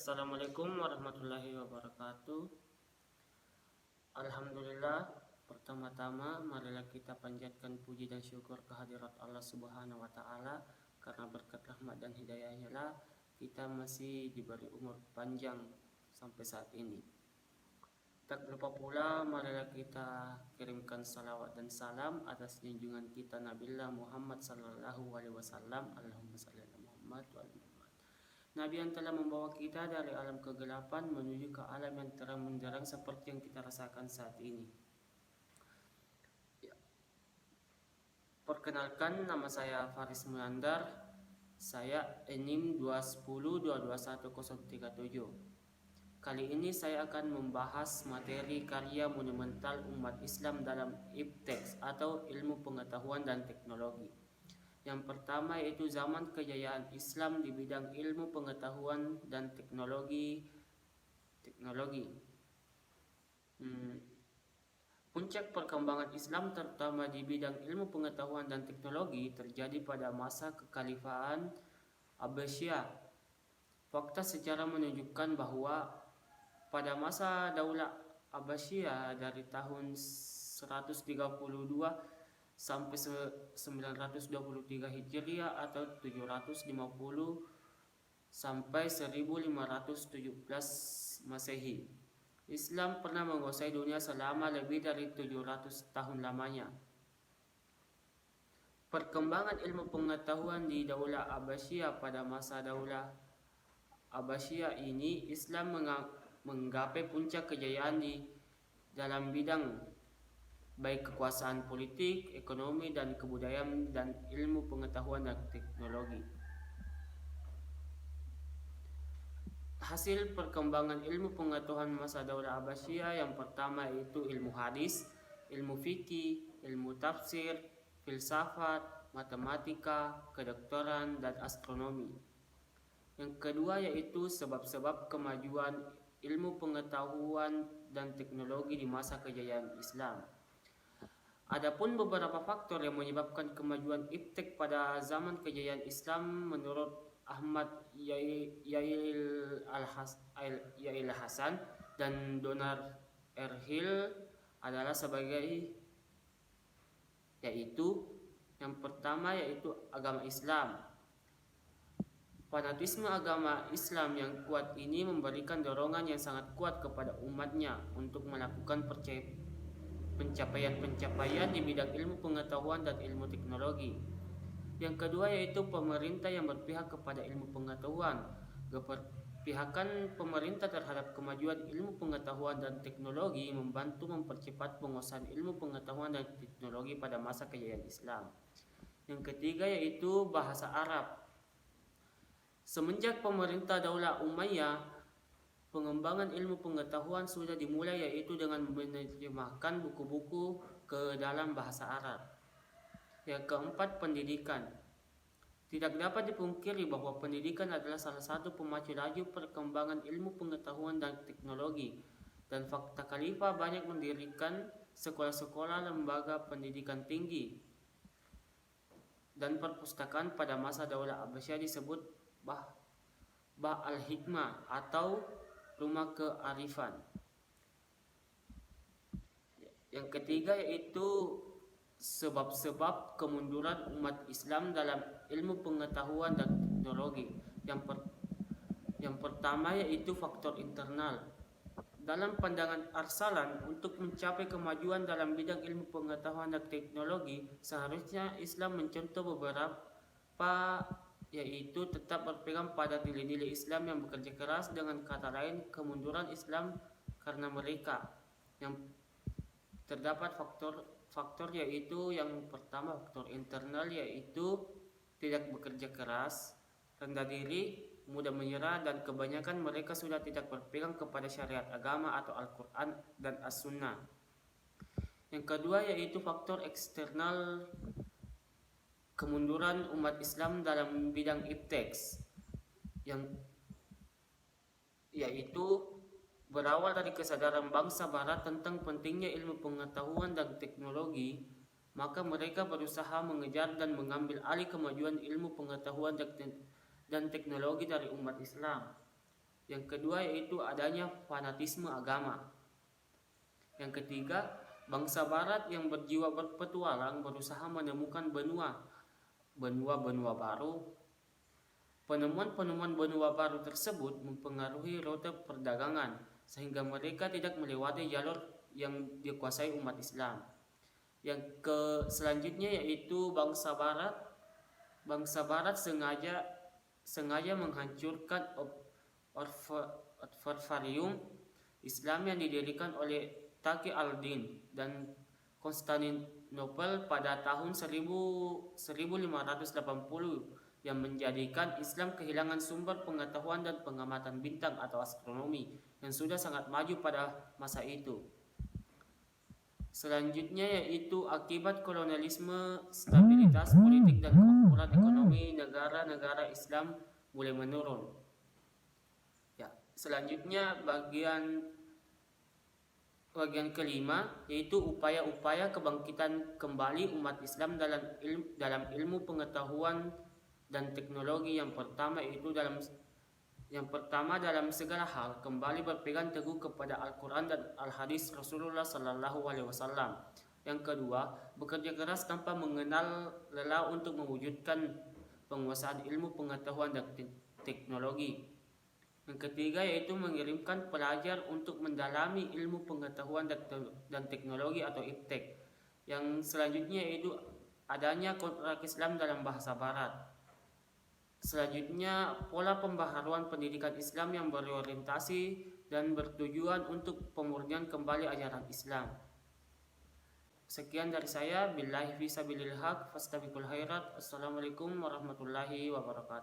Assalamualaikum warahmatullahi wabarakatuh. Alhamdulillah, pertama-tama marilah kita panjatkan puji dan syukur kehadirat Allah Subhanahu wa taala, karena berkat rahmat dan hidayahnya lah kita masih diberi umur panjang sampai saat ini. Tak lupa pula marilah kita kirimkan salawat dan salam atas junjungan kita Nabiullah Muhammad sallallahu alaihi wasallam. Allahumma shalli ala Muhammad wa ala Muhammad. Nabi yang telah membawa kita dari alam kegelapan menuju ke alam yang terang benderang seperti yang kita rasakan saat ini. Ya. Perkenalkan, nama saya Faris Munandar. Saya NIM 210221037. Kali ini saya akan membahas materi karya monumental umat Islam dalam ipteks atau ilmu pengetahuan dan teknologi. Yang pertama yaitu zaman kejayaan Islam di bidang ilmu pengetahuan dan teknologi. Puncak perkembangan Islam terutama di bidang ilmu pengetahuan dan teknologi terjadi pada masa kekhalifahan Abbasiyah. Fakta sejarah menunjukkan bahwa pada masa Daulah Abbasiyah dari tahun 132 sampai 923 Hijriah atau 750 sampai 1517 Masehi, Islam pernah menguasai dunia selama lebih dari 700 tahun lamanya. Perkembangan ilmu pengetahuan di Daulah Abbasiyah. Pada masa Daulah Abbasiyah ini, Islam menggapai puncak kejayaan di dalam bidang baik kekuasaan politik, ekonomi, dan kebudayaan dan ilmu pengetahuan dan teknologi. Hasil perkembangan ilmu pengetahuan masa Daulah Abbasiyah yang pertama yaitu ilmu hadis, ilmu fikih, ilmu tafsir, filsafat, matematika, kedokteran, dan astronomi. Yang kedua yaitu sebab-sebab kemajuan ilmu pengetahuan dan teknologi di masa kejayaan Islam. Adapun beberapa faktor yang menyebabkan kemajuan iptek pada zaman kejayaan Islam menurut Ahmad Yail Hasan dan Donar Erhil adalah sebagai yaitu yang pertama yaitu agama Islam. Fanatisme agama Islam yang kuat ini memberikan dorongan yang sangat kuat kepada umatnya untuk melakukan pencapaian-pencapaian di bidang ilmu pengetahuan dan ilmu teknologi. Yang kedua yaitu pemerintah yang berpihak kepada ilmu pengetahuan. Keberpihakan pemerintah terhadap kemajuan ilmu pengetahuan dan teknologi membantu mempercepat penguasaan ilmu pengetahuan dan teknologi pada masa kejayaan Islam. Yang ketiga yaitu bahasa Arab. Semenjak pemerintah Daulah Umayyah, pengembangan ilmu pengetahuan sudah dimulai yaitu dengan menerjemahkan buku-buku ke dalam bahasa Arab. Yang keempat, pendidikan. Tidak dapat dipungkiri bahwa pendidikan adalah salah satu pemacu laju perkembangan ilmu pengetahuan dan teknologi, dan fakta khalifah banyak mendirikan sekolah-sekolah lembaga pendidikan tinggi dan perpustakaan. Pada masa Daulah Abbasiyah disebut Bah al-Hikmah atau rumah kearifan. Yang ketiga yaitu sebab-sebab kemunduran umat Islam dalam ilmu pengetahuan dan teknologi. Yang pertama yaitu faktor internal. Dalam pandangan Arsalan, untuk mencapai kemajuan dalam bidang ilmu pengetahuan dan teknologi, seharusnya Islam mencontoh beberapa, yaitu tetap berpegang pada nilai-nilai Islam yang bekerja keras. Dengan kata lain, kemunduran Islam karena mereka. Yang terdapat faktor yaitu yang pertama faktor internal, yaitu tidak bekerja keras, rendah diri, mudah menyerah, dan kebanyakan mereka sudah tidak berpegang kepada syariat agama atau Al-Quran dan As-Sunnah. Yang kedua yaitu faktor eksternal, kemunduran umat Islam dalam bidang ipteks, yang yaitu berawal dari kesadaran bangsa barat tentang pentingnya ilmu pengetahuan dan teknologi, maka mereka berusaha mengejar dan mengambil alih kemajuan ilmu pengetahuan dan teknologi dari umat Islam. Yang kedua yaitu adanya fanatisme agama. Yang ketiga, bangsa barat yang berjiwa berpetualang berusaha menemukan benua baru. Penemuan-penemuan benua baru tersebut mempengaruhi rute perdagangan sehingga mereka tidak melewati jalur yang dikuasai umat Islam. Yang selanjutnya yaitu bangsa barat sengaja menghancurkan observatorium Islam yang didirikan oleh Taqi al-Din dan Konstantinopel pada tahun 1580 yang menjadikan Islam kehilangan sumber pengetahuan dan pengamatan bintang atau astronomi yang sudah sangat maju pada masa itu. Selanjutnya yaitu akibat kolonialisme, stabilitas politik dan kemakmuran ekonomi negara-negara Islam mulai menurun. Ya, selanjutnya bagian kelima yaitu upaya-upaya kebangkitan kembali umat Islam dalam ilmu pengetahuan dan teknologi. Yang pertama dalam segala hal kembali berpegang teguh kepada Al-Quran dan Al-Hadis Rasulullah Sallallahu Alaihi Wasallam. Yang kedua, bekerja keras tanpa mengenal lelah untuk mewujudkan penguasaan ilmu pengetahuan dan teknologi. Yang ketiga yaitu mengirimkan pelajar untuk mendalami ilmu pengetahuan dan teknologi atau iptek. Yang selanjutnya yaitu adanya kontrak Islam dalam bahasa Barat. Selanjutnya pola pembaharuan pendidikan Islam yang berorientasi dan bertujuan untuk pemurnian kembali ajaran Islam. Sekian dari saya. Billahi fisabilil haq fastabiqul khairat. Assalamualaikum warahmatullahi wabarakatuh.